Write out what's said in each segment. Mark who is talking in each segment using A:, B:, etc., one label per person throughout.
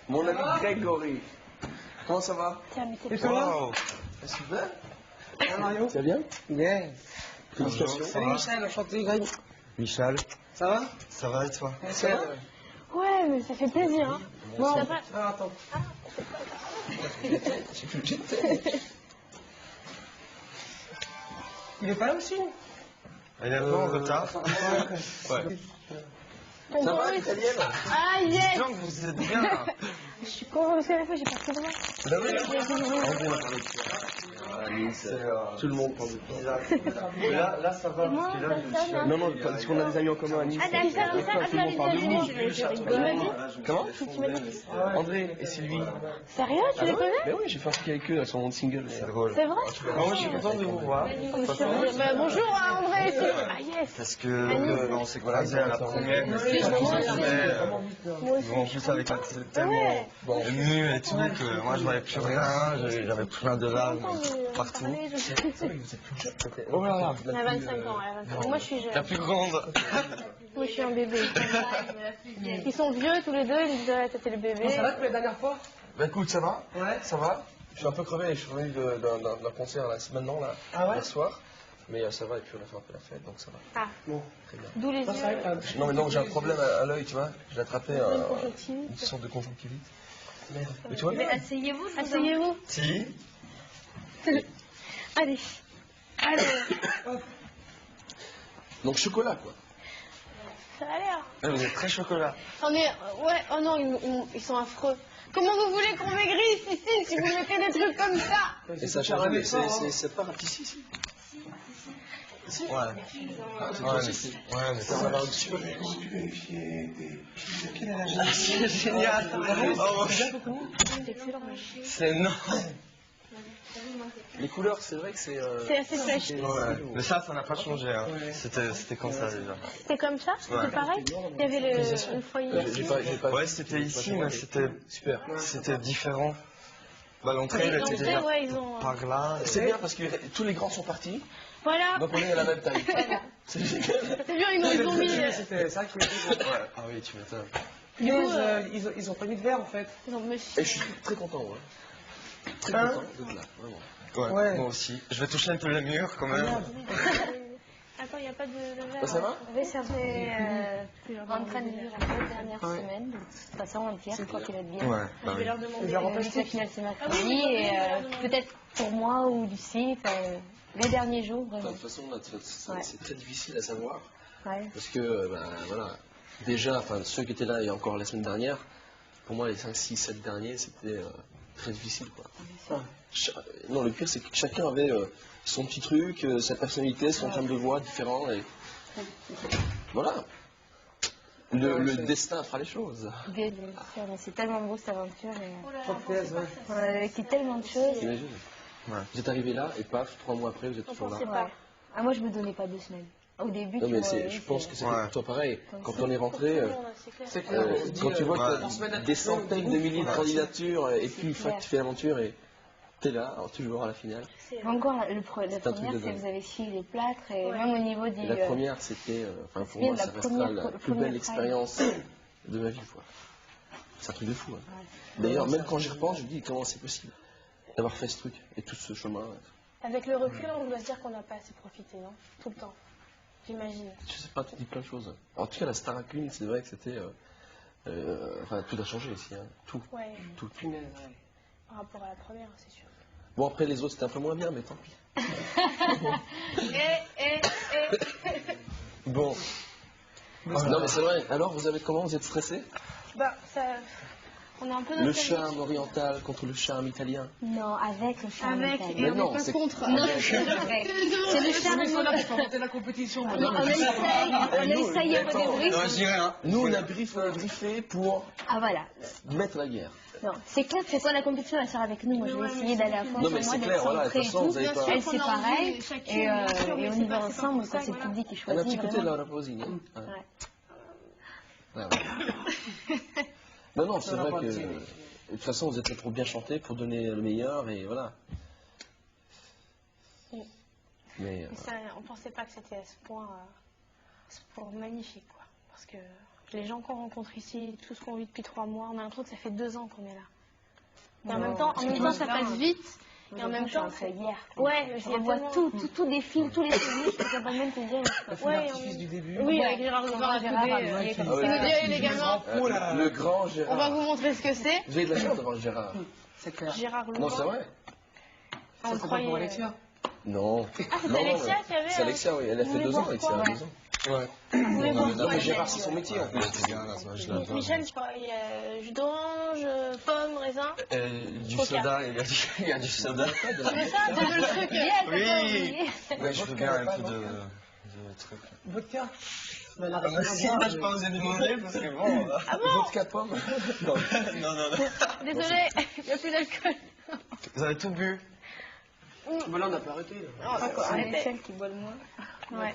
A: Mon ami Grégory. Comment ça va?
B: Et toi?
A: Wow. Super.
B: Mario?
A: Ça va bien?
B: Bien.
A: Félicitations.
B: Salut Michel, enchanté Greg.
C: Michel,
B: Ça va?
C: ça va et toi?
B: Ça va?
D: Ouais, mais ça fait plaisir, hein. Bon, ça va.
B: Ah, attends. Il est pas là aussi?
C: Il est un peu en retard. Ouais.
A: Ça va, l'italienne?
D: Ah, yes.
C: Donc vous êtes bien là.
D: Je suis convaincue à la fois, j'ai pas trop de voix.
A: Bah oui, on va parler de toi. Alice, tout le monde parle de toi.
C: Là ça va
D: Moi,
C: parce que là
D: personne, hein.
A: Non, parce qu'on a des amis en commun, Alice.
D: Ah, d'accord, ça,
A: Tout le monde parle de nous.
D: Tu m'as dit?
A: Comment?
D: Tu m'as dit?
A: André et Sylvie.
D: Sérieux, tu les connais?
A: Ben oui, j'ai fait un truc avec eux, elles sont en single.
C: c'est drôle.
D: C'est vrai?
C: Moi je suis content de vous voir.
D: Bah, bonjour à André et Sylvie. Ah, yes.
C: Parce que on s'est croisés à la première.
D: Moi aussi.
C: En plus avec un tellement ému et tout que moi je voyais plus rien, j'avais plein de larmes partout.
A: Oh là là.
D: Elle a 25 ans, elle a 25 ans. Moi, je suis jeune.
C: La plus grande.
D: Moi, je suis un bébé. Ils sont vieux tous les deux, ils me disent, ouais, t'étais le bébé.
B: Ça va depuis la dernière fois?
A: Bah écoute, ça va?
B: Ouais.
A: Ça va? Je suis un peu crevé, je suis revenu d'un concert là, maintenant, là,
B: Ah ouais?
A: hier soir. Mais ça va, et puis on a fait un peu la fête, donc ça va.
D: Ah,
B: Bon.
A: Très bien.
D: d'où les
B: Ça,
D: yeux.
B: ça va être
A: Non, mais non, j'ai un problème à l'œil, tu vois. J'ai attrapé
D: Conjonctivite.
A: une sorte de conjonctivite.
B: Merde.
A: Mais tu vois bien?
D: Asseyez-vous. Asseyez-vous.
C: Si.
D: Allez. Allez.
A: Donc chocolat, quoi.
D: Ça a l'air.
C: Vous êtes très chocolat.
D: On est... Ouais, oh non, ils sont affreux. Comment vous voulez qu'on maigrisse ici si vous mettez des trucs comme ça?
A: Et ça change, mais c'est pas ici, si.
C: Ouais. Ouais, mais ça va. C'est génial. C'est non.
A: Les couleurs, c'est vrai que c'est...
D: C'est assez flashy.
C: Ouais. Mais ça n'a pas changé. Hein. C'était comme ça déjà.
D: C'était comme ça? C'était pareil? Il y avait le foyer.
A: J'ai pas...
C: Ouais, c'était ici, mais c'était super. C'était différent. Bah, l'entrée, elle était déjà
D: Ouais, ils ont...
C: par là.
A: C'est bien parce que tous les grands sont partis,
D: Voilà.
A: donc on est à la même taille. C'est génial.
D: C'est bien, ils ont mis...
B: C'est ça qui m'a dit.
C: Ah oui, tu m'étonnes.
B: Du coup, ils ont pas mis de verre en fait.
D: Ils ont mis...
A: Et je suis très content, ouais. Très content d'être là, vraiment.
C: Ouais,
B: Ouais.
C: moi aussi. Je vais toucher un peu le mur quand même.
D: Attends, il n'y a pas de verre.
A: Ça va?
E: Oui, ça fait en train de vivre la dernière semaine. De toute façon, entière, je crois qu'il va être bien.
C: Ouais, bah
D: Je vais
C: oui.
D: leur demander.
E: La finale, c'est mercredi. Et peut-être pour moi ou Lucie, les derniers jours,
A: De
E: vraiment.
A: toute façon, là,
E: Ouais.
A: c'est très difficile à savoir.
E: Ouais.
A: Parce que, ben, voilà, déjà, enfin, ceux qui étaient là et encore la semaine dernière, pour moi, les 5, 6, 7 derniers, c'était très difficile, quoi. Non, le pire, c'est que chacun avait son petit truc, sa personnalité, son timbre de voix différent, et voilà. Le destin fera les choses.
E: Bien sûr, mais c'est tellement beau cette aventure.
B: Trop de plaisir, ouais.
E: On a vécu tellement de choses.
A: J'imagine.
C: Ouais.
A: Vous êtes arrivé là, et paf, 3 mois après, vous êtes toujours là.
E: Ouais. Ah, moi, je me donnais pas 2 semaines. Au début,
A: Non, mais
E: tu vois,
A: je pense que c'était
C: Ouais.
A: pour toi pareil. Quand on est rentré,
D: C'est clair.
A: quand tu vois
C: Ouais.
A: qu'il y a des centaines de milliers de candidatures, et puis une fois que tu fais l'aventure, et t'es là, alors toujours à la finale.
E: Encore, la
A: C'est un
E: première,
A: truc de
E: c'est
A: dingue.
E: que vous avez suivi les plâtres et même au niveau du...
A: Et la première, c'était, enfin pour
E: bien
A: moi,
E: la
A: ça restera
E: première-
A: la
E: le
A: plus
E: premier
A: belle expérience de ma vie, quoi. C'est un truc de fou. Hein.
E: Ouais.
A: D'ailleurs, même quand j'y repense, je me dis comment c'est possible d'avoir fait ce truc et tout ce chemin.
D: Avec le recul, on doit se dire qu'on n'a pas assez profité, non? Tout le temps. J'imagine.
A: Je sais pas, tu dis plein de choses. En tout cas, la Starac 1, c'est vrai que c'était, enfin, tout a changé ici, hein. Tout,
D: Ouais.
A: tout.
D: Par rapport à la première, c'est sûr.
A: Bon, après les autres, c'était un peu moins bien, mais tant pis. Bon. Non, mais c'est vrai. Alors, vous avez comment? Vous êtes stressé?
D: Bah, ça... On a un peu
A: Le
D: nostalgique.
A: charme oriental contre le charme italien.
E: Non, avec le charme
D: Avec,
E: italien.
D: et
A: Mais
D: on
A: non,
D: n'est pas
A: c'est-
D: contre.
E: Non, avec. C'est le charme.
B: Ils sont là pour monter la compétition.
E: On essaye un peu des bruits.
C: Non, je dirais rien.
A: Nous, on a briefé pour
E: Ah voilà.
A: mettre la guerre.
E: Non, c'est clair que c'est quoi la compétition, elle sort avec nous. Moi, je vais essayer d'aller à fond
A: Non,
E: sur
A: mais
E: moi,
A: c'est
E: d'être
A: clair, voilà, de
E: centrée
A: toute
E: et
A: façon,
E: tout.
A: vous avez pas...
E: Elle, c'est pareil. Et on y va ensemble,
D: ça,
E: quand c'est le
D: voilà.
E: public qui
A: On a un
E: choisit.
A: petit côté de
E: vraiment.
A: la Raposini. Hein. Ouais.
E: Ouais.
A: Ouais, ouais. Non, c'est vrai que... De toute façon, vous êtes là pour bien chanter, pour donner le meilleur, et voilà.
D: Oui.
A: Mais...
D: Mais ça, on pensait pas que c'était à ce point magnifique, quoi. Parce que les gens qu'on rencontre ici, tout ce qu'on vit depuis 3 mois, on a l'impression que ça fait 2 ans qu'on est là. Et en même temps, ça passe vite. Et en même temps,
E: c'est hier.
D: ouais,
E: Je revois tout défile, tous les souvenirs, je peux pas même te dire.
D: Ouais,
B: L'artifice du début.
D: oui,
E: Ouais.
D: avec Gérard Louvain à
E: Gérard
D: côté.
E: Louvain,
D: Il
E: comme
D: nous
E: ça.
D: dit, allez les gamins,
A: Le grand Gérard.
D: on va vous montrer ce que c'est.
A: Vous avez de la chance d'avoir Gérard.
B: C'est clair.
D: Gérard Louvain.
A: Non, c'est vrai.
D: On
B: Ça, c'est pas
D: croyait,
B: pour Alexia.
A: Non.
D: Ah, c'est Alexia qui avait.
A: C'est Alexia, oui. Elle a fait
D: voulez
A: 2 ans,
D: voir
A: Alexia,
D: quoi,
A: 2 ans.
C: Ouais.
D: Vous voulez voir
A: Non,
D: quoi,
A: mais
D: Michel
A: Gérard, c'est son métier, en fait.
C: C'est bien, là, ça, je l'adore.
D: Michel, je crois, il y a jus d'orange, pomme, raisin.
C: Du
D: Coca.
C: soda, il y a du soda.
D: C'est ça, c'est le truc.
C: Oui. Ouais, je veux bien un peu de truc.
B: Vodka. Mais la
C: Ah, si, moi, je pense que vous avez demandé parce que bon.
D: Ah bon?
A: Vodka pomme. Non.
C: Non.
D: Désolé, il n'y a plus d'alcool.
C: Vous avez tout bu?
B: Voilà, on n'a pas arrêté. Là.
E: C'est celle qui boit le moins.
D: Ouais.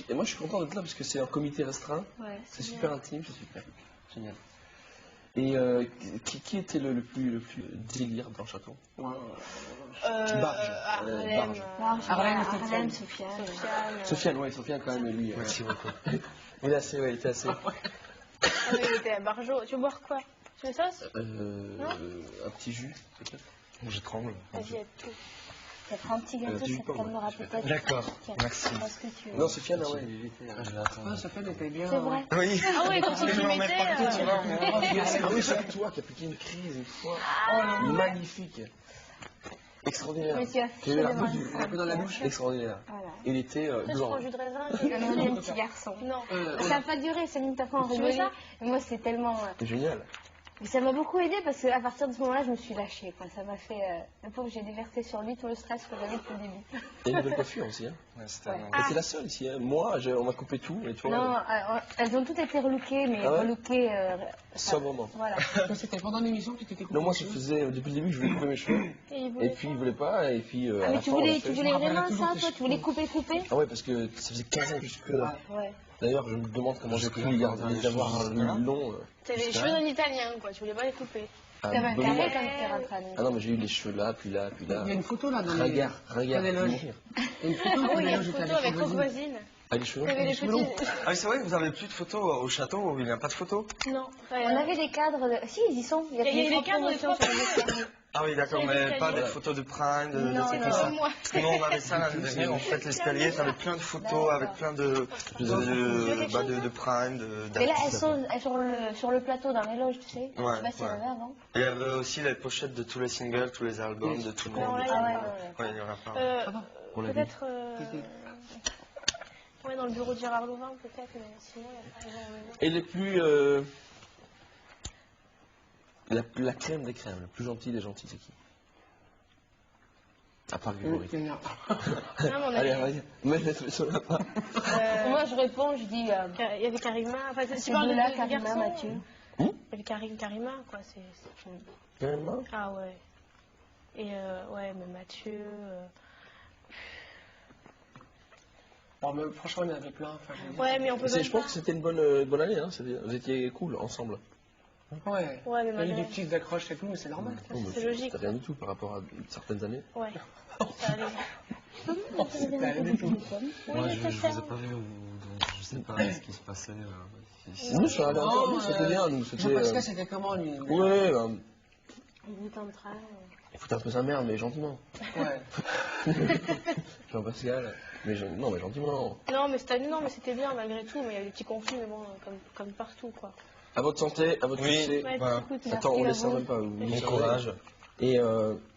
A: Et moi, je suis content d'être là parce que c'est un comité restreint.
E: Ouais.
A: C'est super intime, c'est super. Génial. Et qui était le plus délire dans le château? Barge.
E: Arlène, Sofiane.
A: Sofiane, quand même, lui.
C: Merci beaucoup.
A: Il était assez.
D: Ah, mais il était à Barjo. Tu veux boire quoi? Tu veux sauce?
A: Un petit jus, peut-être.
C: Je tremble.
D: Vas-y, il y a tout.
E: Ça prend un petit gâteau,
A: du
E: ça
A: pain,
E: te calmera peut-être.
C: D'accord, merci.
E: Parce que tu veux.
A: Non, Sofiane, ah ouais, il était.
C: Je vais attendre.
B: Ah, Sofiane était bien.
E: C'est vrai.
C: Oui.
D: Ah oui, quand il
C: Je vais en mettre
D: imitait,
C: partout, tu vois.
A: Ah oui, c'est toi qui as piqué une crise une fois. Magnifique. Extraordinaire.
E: Mais tu as
A: J'ai eu
E: fait
A: un
E: devant
A: peu
E: le
A: dans la bouche. Extraordinaire.
E: Voilà.
A: Il était
D: Toi, je
A: blanc.
D: prends jus de raisin.
E: On est un petit garçon.
D: Non.
E: Ça n'a pas duré, 5 minutes après on
D: Tu veux
E: rigolait.
D: ça
E: Mais moi c'est tellement.
A: C'est génial.
E: Mais ça m'a beaucoup aidé parce qu'à partir de ce moment-là je me suis lâchée. Quoi. Ça m'a fait. Le pauvre, j'ai déversé sur lui tout le stress que j'avais depuis le début.
A: Et une nouvelle coiffure aussi. Hein.
C: Ouais, c'était
E: Ouais.
C: un-
A: Et t'es la seule ici. Hein. Moi, on m'a coupé tout. Et toi,
E: Non, elles ont toutes été relookées, mais
A: Ah ouais
E: relookées.
A: sobrement.
E: Voilà.
B: Mais c'était pendant l'émission que tu t'étais coupé.
A: Non, moi, je faisais, depuis le début, je voulais couper mes cheveux. Et puis, il voulait pas. Et puis, à
E: Ah, mais
A: la
E: tu
A: fin, on l'a
E: voulais,
A: fait.
E: tu voulais
B: rappelle
E: vraiment
B: toujours
E: ça,
B: que
E: toi
B: je-
E: Tu voulais couper.
A: Ah ouais, parce que ça faisait 15 ans que je suis que là.
E: Ouais.
A: D'ailleurs, je me demande comment j'ai pu les garder, d'avoir un long.
D: T'avais les cheveux d'un italien, quoi. Tu voulais pas les couper.
A: Un
E: T'avais un
A: bon
E: carré
A: moment.
E: quand t'es rentré à la
A: Ah
E: maison.
A: non, mais j'ai eu les cheveux là, puis là, puis là.
B: Il y a une photo là dans les.
A: Regarde,
B: dans les
A: regarde.
B: loges.
A: mourir.
B: Il y a une photo
D: Ah
B: dans
D: oui, il y
B: les
D: a
B: loges.
D: une
B: j'étais
D: photo avec
B: Rock Voisine.
D: Voisine.
A: Ah, les cheveux
D: T'avais les petits.
C: Ah oui, c'est vrai que vous avez plus de photos au château, il n'y a pas de photos?
D: Non.
E: On avait des cadres. Si, ils y sont.
D: Il y a des cadres, des
E: promotions
D: fois,
E: sur les cadres.
C: Ah oui, d'accord,
D: Sur
C: mais
D: l'escalier.
C: pas des photos de Prime, de
E: Non,
C: trucs
E: non,
C: comme ça.
D: moi.
C: Parce que nous, on avait ça l'année dernière, en fait, l'escalier, t'avais plein de photos avec plein de Prime,
E: Mais là,
C: d'artistes.
E: elles sont sur le plateau dans les loges, tu sais.
C: Ouais,
E: Je sais pas s'il y en
C: ouais.
E: avait avant.
C: Et il y avait aussi les pochettes de tous les singles, tous les albums, de tout le
D: Non,
C: monde.
D: là,
E: Ah ouais,
C: Ouais, il y en a plein.
A: On l'a vu.
D: Peut-être. Ouais, dans le bureau de Gérard Louvain, peut-être, mais sinon, il n'y a pas énormément.
A: Et les plus. La crème des crèmes, la plus gentille des gentils, c'est qui? À part Grégory.
B: Il y en a.
D: Non, mais on
A: Allez,
D: avait.
A: vas-y, mets-le sur la part.
E: Moi, je réponds, je dis.
D: Il y avait Karima. Enfin, tu
E: C'est
D: parles de
E: là,
D: de
E: Karima,
D: garçons,
E: Mathieu.
D: Il y avait Karima, quoi.
A: Vraiment?
D: Ah ouais. Et ouais, mais Mathieu.
B: Bon, mais franchement, il y en avait plein. Enfin, je veux dire.
D: Ouais, mais on peut
A: Je
D: même
A: pense
D: pas.
A: que c'était une bonne année, hein. Vous étiez cool ensemble.
B: Ouais.
D: Ouais, mais
B: Il y a eu des
D: malgré.
B: petites accroches et tout, mais c'est normal.
A: Non, mais
D: C'est logique.
A: Rien du tout par rapport à certaines années.
D: Ouais. Ça allait.
B: C'est pas rien du tout.
C: Moi, je vous ai pas vu, donc je sais pas ce qui se passait.
A: Nous, sur la
B: Non,
A: c'était bien, nous. C'était.
B: Jean-Pascal, c'était comment lui?
A: Ouais,
D: On bout en train.
A: il foutait un peu sa merde, mais gentiment.
B: Ouais.
A: Jean-Pascal, non, mais gentiment.
D: Non, mais c'était bien malgré tout. Mais il y a eu des petits conflits, mais bon, comme partout, quoi.
A: À votre santé, à votre
C: Oui.
A: succès.
D: Ouais,
C: Voilà.
D: écoute,
A: Attends, on
E: Merci à
A: laisse ça
E: vous.
A: même pas. Vous
C: Bon
A: servez.
C: courage,
A: Et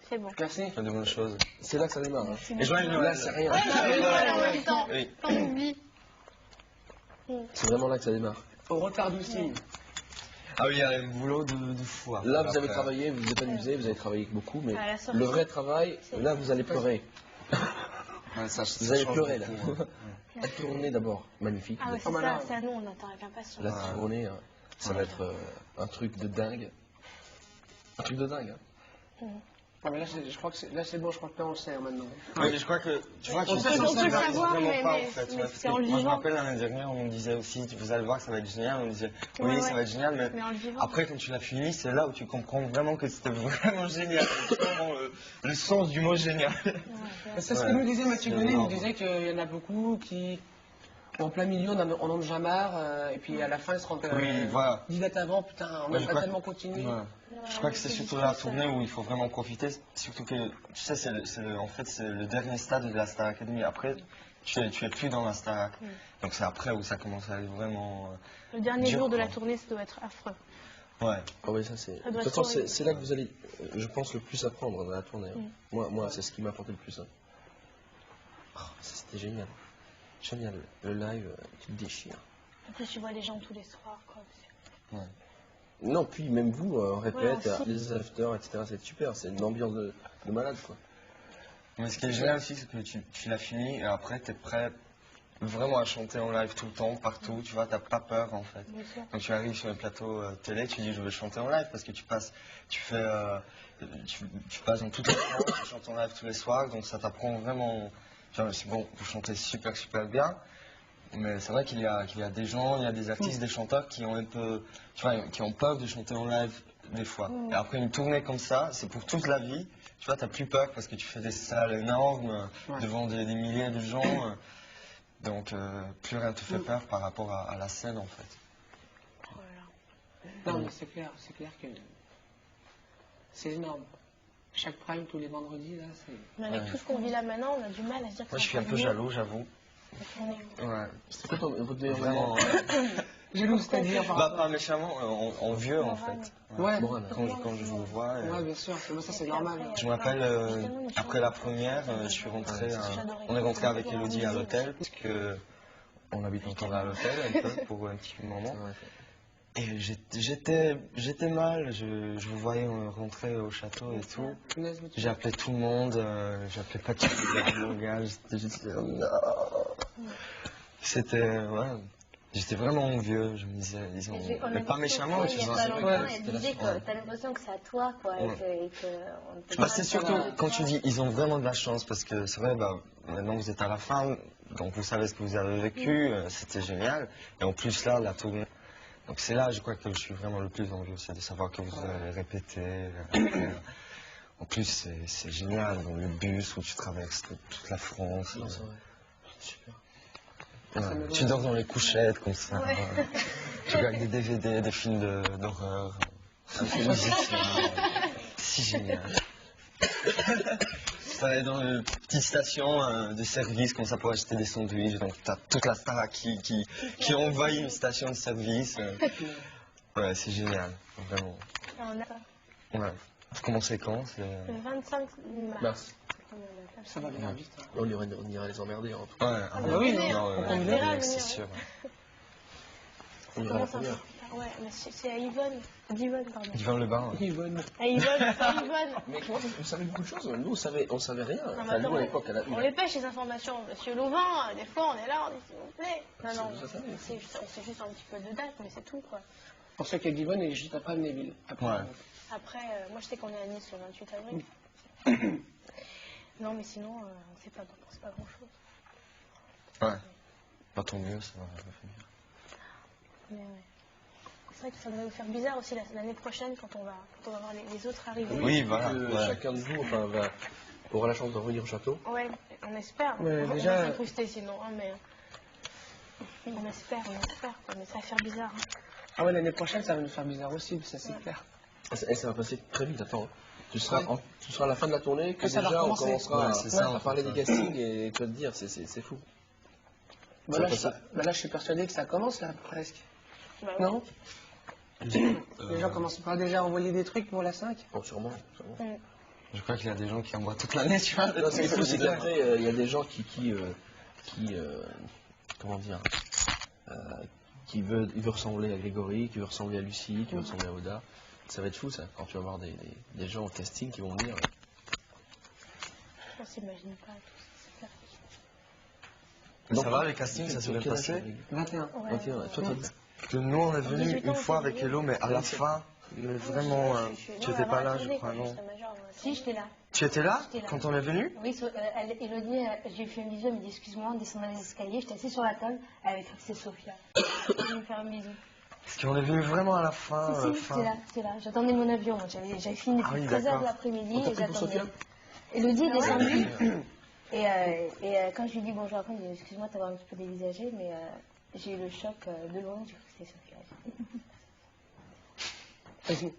D: c'est bon.
B: Merci.
C: faites de bonnes choses.
A: c'est là que ça démarre. Hein.
C: Et joyeux
A: Là,
C: Noël.
A: c'est rien.
D: Voilà, en même temps.
C: Oui.
D: On oublie.
A: C'est vraiment là que ça démarre.
B: Au retard du signe.
C: Ah oui, il y a un boulot de fou. hein.
A: Là, vous avez
C: Après.
A: travaillé, vous vous êtes amusé, vous avez travaillé beaucoup, mais
D: À la sortie.
A: le vrai travail, là, vous allez pleurer.
C: Ouais, ça
A: Vous allez
C: change
A: pleurer, là.
C: beaucoup, hein.
A: La tournée d'abord, magnifique.
D: Ah ouais, c'est
B: bah
D: ça,
B: là.
D: c'est à nous, on attend avec impatience.
A: La tournée, hein, ça va être un truc de dingue. Un truc de dingue. Hein.
B: Ah, mais là, je crois que c'est bon, je crois que là, on le sait hein, maintenant.
C: Oui, mais je crois que, tu vois,
B: On
C: tu
B: peut-
C: sais,
B: on peut le
D: savoir,
C: vraiment
D: mais-
C: pas,
D: mais-
C: en fait.
D: mais
C: ouais, parce
D: c'est
C: que
D: en le
C: moi, je me
D: vivant.
C: rappelle l'année dernière, on me disait aussi, vous allez voir que ça va être génial. On me disait, oui,
D: Ouais,
C: ça
D: ouais.
C: va être génial,
D: Mais en le vivant.
C: après, quand tu l'as fini, c'est là où tu comprends vraiment que c'était vraiment génial. C'est vraiment le sens du mot génial.
B: C'est ce que
C: Ouais.
B: nous disait Mathieu
C: C'est
B: Gonnet, il nous
C: énorme.
B: disait qu'il y en a beaucoup qui En plein milieu, on en a déjà marre, et puis à la fin, ils se rendent
C: Oui, voilà.
B: 10 dates avant, putain, on
C: Ouais, je
B: va
C: crois
B: tellement continuer.
C: Ouais. Je crois que c'est surtout la tournée où il faut vraiment profiter, surtout que, tu sais, en fait, c'est le dernier stade de la Star Academy. Après, tu es plus dans la Star Ac. Donc c'est après où ça commence à être vraiment
D: Le dernier
C: dur,
D: jour de la
C: quoi.
D: tournée, ça doit être affreux.
C: Ouais.
A: Ah oui, ça c'est.
D: Ça
A: De
D: doit
A: toute façon,
D: être horrible.
A: c'est là que vous allez, je pense, le plus apprendre dans la tournée. Hein. Moi, c'est ce qui m'a apporté le plus. Hein. Oh, c'était génial. Génial. Le live, tu te déchires.
D: En plus, tu vois les gens tous les soirs, quoi.
C: Ouais.
A: Non, puis même vous, on répète,
D: Ouais, aussi.
A: les afters, etc. C'est super. C'est une ambiance de malade, quoi.
C: Mais ce qui est génial aussi, c'est que tu l'as fini et après, tu es prêt vraiment à chanter en live tout le temps, partout. Tu vois, t'as pas peur en fait.
D: Bien sûr.
C: Quand tu arrives sur le plateau télé, tu dis je veux chanter en live parce que tu passes dans toute la France, tu chantes en live tous les soirs, donc ça t'apprend vraiment. Genre, c'est bon, vous chantez super bien, mais c'est vrai qu'il y a des gens, il y a des artistes, des chanteurs qui ont un peu, tu vois, qui ont peur de chanter en live des fois. Et après une tournée comme ça, c'est pour toute la vie. Tu vois, t'as plus peur parce que tu fais des salles énormes devant des milliers de gens. Donc, plus rien te fait peur par rapport à la scène, en fait.
B: Non, mais c'est clair que c'est énorme. Chaque prime, tous les vendredis, là, c'est...
D: Mais avec tout ce qu'on vit là maintenant, on a du mal à se dire que
C: Moi, je suis un peu
D: mieux.
C: jaloux, j'avoue. Ouais.
A: C'était quoi votre meilleur
C: Vraiment.
A: moment
B: Jaloux, c'est-à-dire...
C: Bah, pas méchamment, en vieux, en fait.
B: Ouais,
A: Morane.
C: Quand je vous vois.
B: ouais, bien sûr, ça c'est normal.
C: Je me rappelle, après la première, on est rentré avec Elodie à l'hôtel, parce que on habite encore à l'hôtel un peu pour un petit moment. Et j'étais mal, je vous voyais rentrer au château et tout. J'ai appelé tout le monde, j'ai appelé Patrick, mon gars, j'étais juste là, non. C'était, ouais. J'étais vraiment envieux, je me disais, mais pas méchamment, tu vois.
E: Elle disait que t'as l'impression que c'est à toi, quoi. Et que on peut
C: Bah,
E: pas
C: c'est
E: faire
C: surtout
E: ça.
C: quand tu dis ils ont vraiment de la chance parce que c'est vrai, bah, maintenant vous êtes à la fin, donc vous savez ce que vous avez vécu, c'était génial. Et en plus là, la tournée. Donc c'est là, je crois que je suis vraiment le plus envieux, c'est de savoir que vous avez répété. En plus, c'est génial dans le bus où tu traverses toute la France.
A: Non, c'est vrai. Super.
C: Ouais, tu dors dans les couchettes comme ça. Tu regardes des DVD, des films d'horreur. C'est si génial. Tu vas dans une petite station de service comme ça pour acheter des sandwichs. Donc tu as toute la star qui envahit une station de service. Ouais, c'est génial, vraiment. Ouais. Vous commencez quand?
D: Le 25 mars.
A: Mars.
B: Ça va bien vite. Hein.
A: On ira les emmerder, en tout
C: Ouais,
A: cas.
B: bah oui,
D: on verra
C: c'est
D: venir.
C: sûr.
A: On ira à la
D: Comment ça
A: première.
D: Ouais, mais c'est à Yvonne. D'Yvonne, pardon.
C: Yvan Le Bain.
B: Yvonne.
D: À Yvonne, c'est à Yvonne.
A: Mais comment vous savez beaucoup de choses? Nous, on savait rien.
D: Non, mais
A: Enfin, nous,
D: attends,
A: à l'époque,
D: on les pêche les informations. Monsieur Louvain, des fois on est là, on dit s'il vous plaît. Non,
A: Ça savait.
D: on sait juste un petit peu de date, mais c'est tout quoi.
B: Pour ceux qui est Yvonne, elle est juste après Neville. Après,
C: Ouais.
D: Après, moi je sais qu'on est à Nice le 28 avril. Non, mais sinon, on sait pas grand chose.
C: Ouais. Pas tant mieux, ça va finir.
D: Mais ouais. C'est vrai que ça devrait vous faire bizarre aussi l'année prochaine quand on va voir les autres arriver.
C: Oui, voilà. Ouais.
A: Chacun de vous aura la chance de revenir au château.
D: Ouais, on espère.
B: Ouais,
D: on
B: déjà-
D: va s'incruster sinon, hein, mais on espère, quoi, mais ça va faire bizarre. Hein.
B: Ah ouais, l'année prochaine, ça va nous faire bizarre aussi, ça c'est clair.
A: Et ça va passer très vite, attends. Tu seras à la fin de la tournée que
B: Que ça va
A: déjà on
B: recommencer.
A: commencera
C: Ouais, c'est ça,
A: à
C: en
A: parler
C: fait,
A: des castings et tu vas te dire, c'est fou.
B: Bah
A: Ça
B: là,
A: va
B: je,
A: passer.
B: bah là, je suis persuadé que ça commence là, presque.
D: Bah,
B: Non Les gens commencent pas déjà à envoyer des trucs pour la 5?
A: Bon, sûrement.
C: Je crois qu'il y a des gens qui envoient toute l'année, tu vois.
A: Non, c'est fou, c'est
C: clair.
A: qu'après, il y a des gens qui comment dire, qui veulent ressembler à Grégory, qui veulent ressembler à Lucie, qui veulent ressembler à Oda. Ça va être fou, ça, quand tu vas voir des gens au casting qui vont venir.
D: on s'imagine pas tout ça.
C: Ça va, les castings, ça s'est bien passé?
B: 21.
D: Ouais.
A: 21, toi, t'as dit
C: Que nous, on est venu
D: 18 ans,
C: une fois
D: c'est
C: avec
D: bien.
C: Hello, mais à la fin, mais vraiment, tu étais pas là, je crois, non?
E: Si, j'étais là.
C: Tu étais là
E: J'étais là.
C: quand on est venu?
E: Oui, Elodie, j'ai fait un bisou, elle m'a dit excuse-moi, en descendant les escaliers, j'étais assise sur la table avec c'est Sophia. Je vais me faire un bisou.
C: Parce qu'on est venu vraiment à la fin.
E: Si, j'étais là. J'attendais mon avion. J'avais fini
C: Ah oui,
E: depuis 13h de
C: d'accord.
E: l'après-midi
A: On t'a
E: et
A: pris pour
E: j'attendais.
A: Sophia
E: Elodie est descendue. Quand je lui dis bonjour après, il dit excuse-moi de t'avoir un petit peu dévisagé, mais j'ai eu le choc de loin, j'ai cru que c'était Sophia.
B: Vas-y.